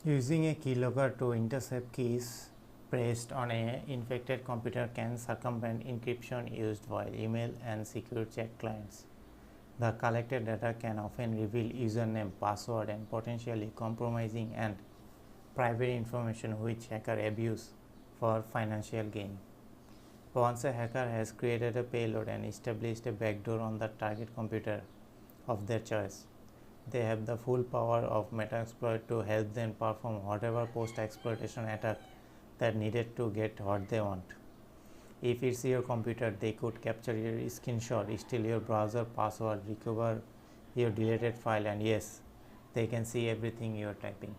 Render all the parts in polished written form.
Using a keylogger to intercept keys pressed on an infected computer can circumvent encryption used by email and secure chat clients. The collected data can often reveal username, password, and potentially compromising and private information which hacker abuse for financial gain. Once a hacker has created a payload and established a backdoor on the target computer of their choice, they have the full power of Metasploit to help them perform whatever post-exploitation attack that needed to get what they want. If it's your computer, they could capture your screenshot, steal your browser password, recover your deleted file, and yes, they can see everything you are typing.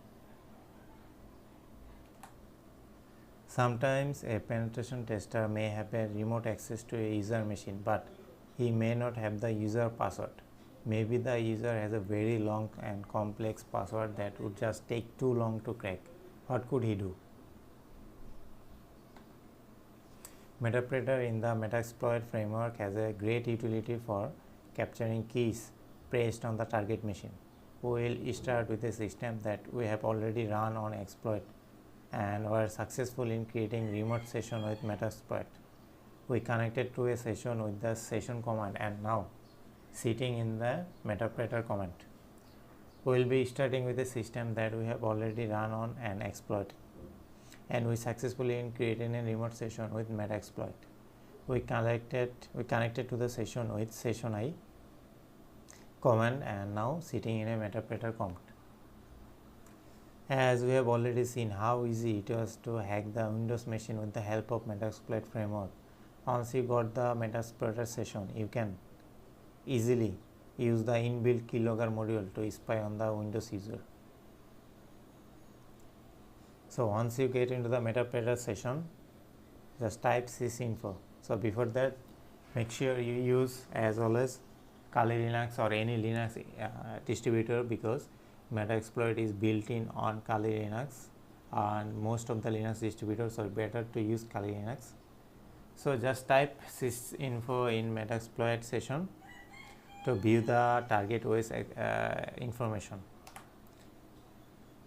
Sometimes a penetration tester may have a remote access to a user machine, but he may not have the user password. Maybe the user has a very long and complex password that would just take too long to crack. What could he do? Meterpreter in the Metasploit framework has a great utility for capturing keys pressed on the target machine. We will start with a system that we have already run on exploit and were successful in creating remote session with Metasploit. We connected to a session with the session command and now sitting in the Meterpreter command. We will be starting with a system that we have already run on an exploit, and we successfully in creating a remote session with Metasploit. We connected to the session with session I command and now sitting in a Meterpreter command. As we have already seen how easy it was to hack the Windows machine with the help of Metasploit framework, once you got the Metasploiter session, you can easily use the inbuilt Keylogger module to spy on the Windows user. So once you get into the Meterpreter session, just type sysinfo. So before that, make sure you use as always Kali Linux or any Linux distributor, because Metasploit is built in on Kali Linux and most of the Linux distributors are better to use Kali Linux. So just type sysinfo in Metasploit session to view the target OS information.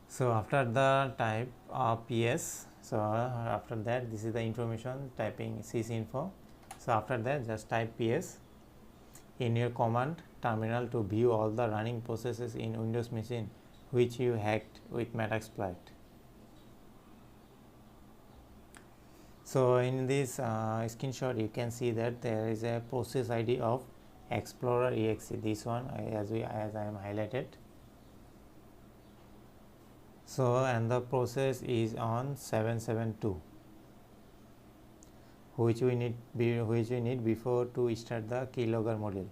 So after the type ps, so after that this is the information typing sysinfo. So after that just type ps in your command terminal to view all the running processes in Windows machine which you hacked with Metasploit. So in this screenshot you can see that there is a process ID of Explorer exe, this one as I am highlighted. So and the process is on 772, which we need before to start the Keylogger module.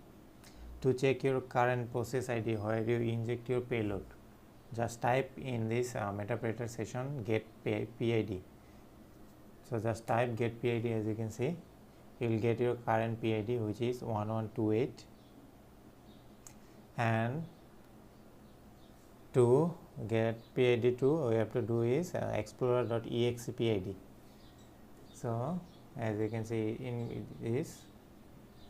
To check your current process ID where you inject your payload, just type in this Meterpreter session get PID. So just type get PID. As you can see, you will get your current PID, which is 1128, and to get PID 2 we have to do is explorer.exe PID. So as you can see in this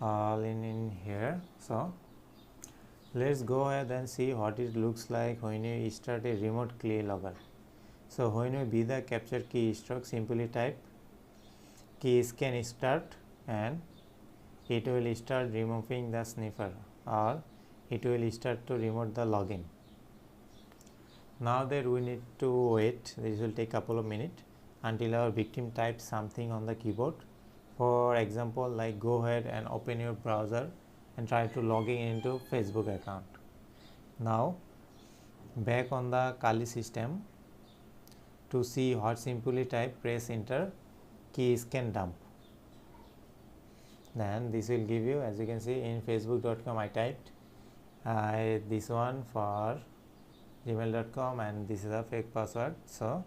all in here. So let's go ahead and see what it looks like when you start a remote Keylogger. So when you be the capture keystroke, simply type key scan start and it will start removing the sniffer, or it will start to remove the login. Now that we need to wait, this will take a couple of minutes until our victim types something on the keyboard. For example, like go ahead and open your browser and try to logging into Facebook account. Now back on the Kali system, to see what, simply type press enter key scan dump. Then this will give you, as you can see in facebook.com I typed this one for gmail.com and this is a fake password. So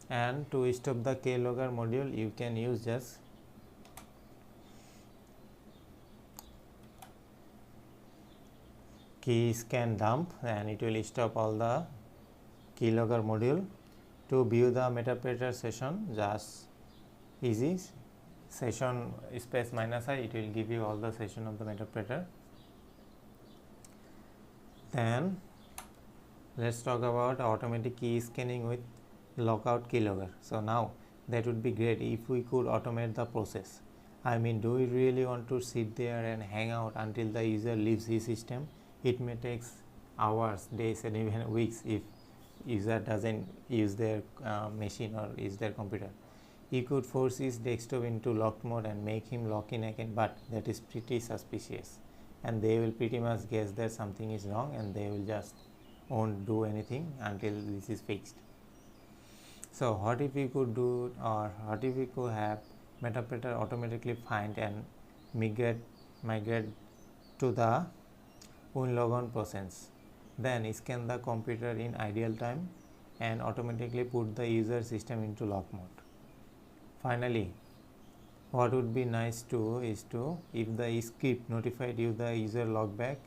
and to stop the Keylogger module you can use just key scan dump and it will stop all the Keylogger module. To view the Meterpreter session, just easy session space -i, it will give you all the session of the Meterpreter. Then Let's talk about automatic key scanning with lockout keylogger. So now that would be great if we could automate the process. I mean, do we really want to sit there and hang out until the user leaves his system? It may take hours, days, and even weeks if user doesn't use their machine or use their computer. You could force his desktop into locked mode and make him lock in again, but that is pretty suspicious, and they will pretty much guess that something is wrong and they will just won't do anything until this is fixed. So what if we could do, or what if we could have Meterpreter automatically find and migrate to the logon process, then scan the computer in ideal time and automatically put the user system into lock mode. Finally, what would be nice too is to, if the script notified you the user logback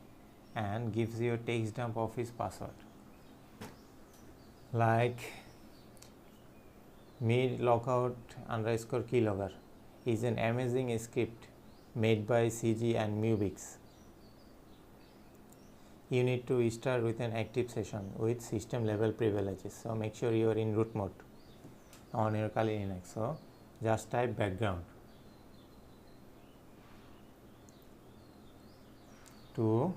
and gives you a text dump of his password, like me_lockout_keylogger is an amazing script made by CG and Mubix. You need to start with an active session with system level privileges. So make sure you are in root mode on your Kali Linux. So just type background. To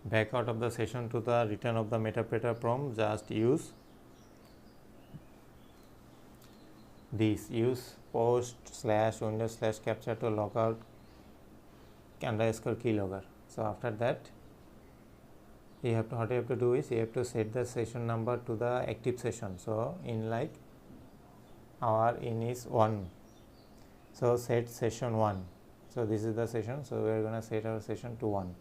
back out of the session to the return of the Meterpreter prompt, just use this, use post/windows/capture to lockout _keylogger. So after that, what you have to do is you have to set the session number to the active session. So in like our in is 1, so set session 1. So this is the session, so we are going to set our session to 1.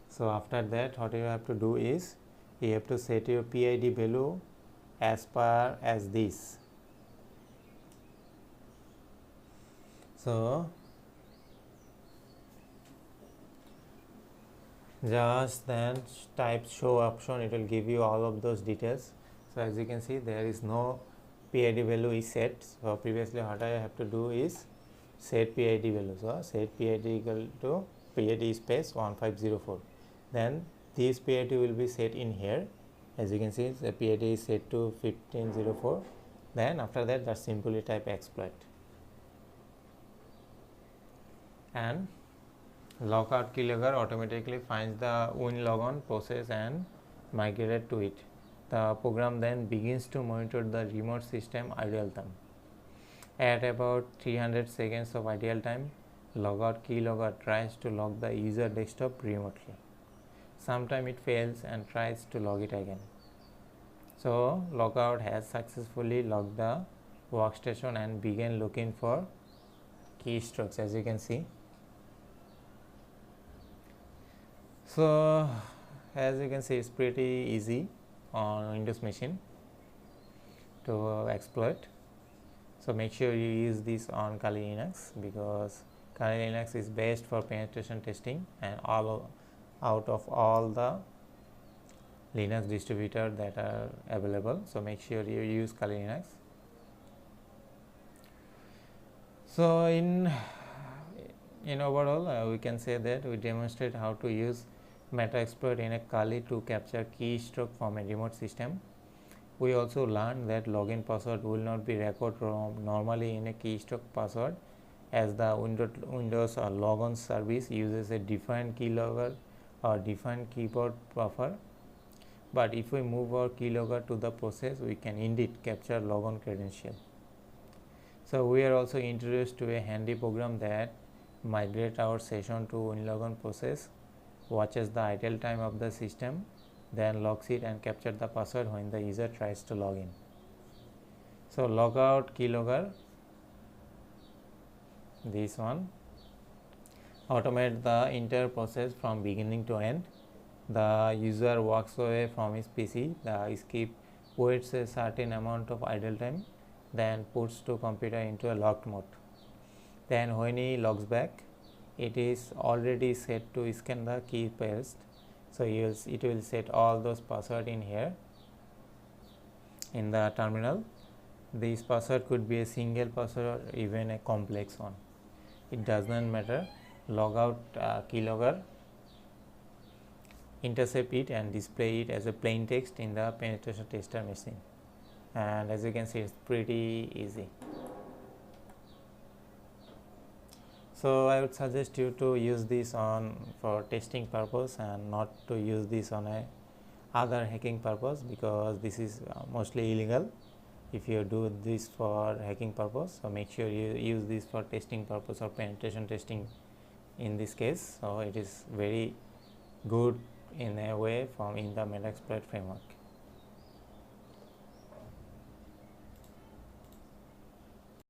So after that, what you have to do is you have to set your PID value as per as this. So just then type show option, it will give you all of those details. So as you can see, there is no PID value is set. So previously what I have to do is set PID value. So set PID equal to PID space 1504. Then this PID will be set in here. As you can see, the PID is set to 1504. Then after that, just simply type exploit and lockout keylogger automatically finds the logon process and migrated to it. The program then begins to monitor the remote system idle time. At about 300 seconds of idle time, logout keylogger tries to log the user desktop remotely. Sometimes it fails and tries to log it again. So logout has successfully logged the workstation and began looking for keystrokes, as you can see. So as you can see, it's pretty easy on Windows machine to exploit. So make sure you use this on Kali Linux, because Kali Linux is best for penetration testing and out of all the Linux distributors that are available. So make sure you use Kali Linux. So in overall, we can say that we demonstrate how to use Meterpreter in a Kali to capture keystroke from a remote system. We also learned that login password will not be recorded normally in a keystroke password, as the Windows or logon service uses a defined keylogger or defined keyboard buffer. But if we move our keylogger to the process, we can indeed capture logon credential. So we are also introduced to a handy program that migrate our session to logon process, watches the idle time of the system, then logs it and capture the password when the user tries to log in. So logout keylogger, this one, automate the entire process from beginning to end. The user walks away from his PC, the skip waits a certain amount of idle time, then puts the computer into a locked mode. Then when he logs back, it is already set to scan the key paste. So it will set all those password in here in the terminal. This password could be a single password or even a complex one. It does not matter. Logout keylogger intercept it and display it as a plain text in the penetration tester machine. And as you can see, it's pretty easy. So I would suggest you to use this for testing purpose and not to use this on a other hacking purpose, because this is mostly illegal if you do this for hacking purpose. So make sure you use this for testing purpose or penetration testing in this case. So it is very good in a way in the Meterpreter framework.